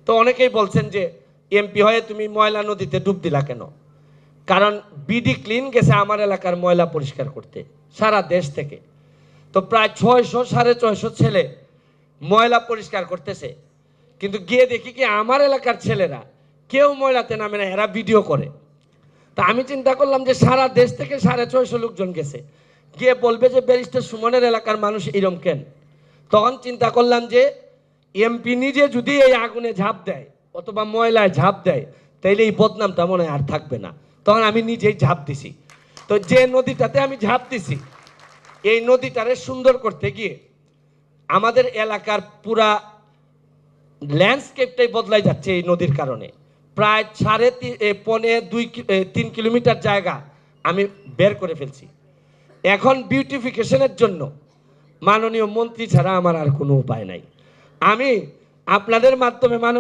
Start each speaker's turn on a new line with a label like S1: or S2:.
S1: তো অনেকেই বলছেন যে এমপি হয়ে তুমি ময়লা নদীতে ডুব দিলা কেন? কারণ বিডি ক্লিন গেছে আমার এলাকার ময়লা পরিষ্কার করতে সারা দেশ থেকে। তো প্রায় 600-650 ছেলে ময়লা পরিষ্কার করতেছে, কিন্তু গিয়ে দেখি কি আমার এলাকার ছেলেরা কেউ ময়লাতে নামে না, এরা ভিডিও করে। তা আমি চিন্তা করলাম যে সারা দেশ থেকে 650 লোকজন গেছে, গিয়ে বলবে যে ব্যারিস্টার সুমনের এলাকার মানুষ এরম কেন? তখন চিন্তা করলাম যে এমপি নিজে যদি এই আগুনে ঝাঁপ দেয় অথবা ময়লায় ঝাঁপ দেয়, তাইলে এই বদনামটা মনে হয় আর থাকবে না। তখন আমি নিজেই ঝাঁপ দিছি। তো যে নদীটাতে আমি ঝাঁপ দিছি, এই নদীটারে সুন্দর করতে গিয়ে আমাদের এলাকার পুরা ল্যান্ডস্কেপটাই বদলাই যাচ্ছে এই নদীর কারণে। প্রায় 3.5 কিলোমিটার জায়গা আমি বের করে ফেলছি। এখন বিউটিফিকেশনের জন্য মাননীয় মন্ত্রী ছাড়া আমার আর কোনো উপায় নাই। আমি আপনাদের মাধ্যমে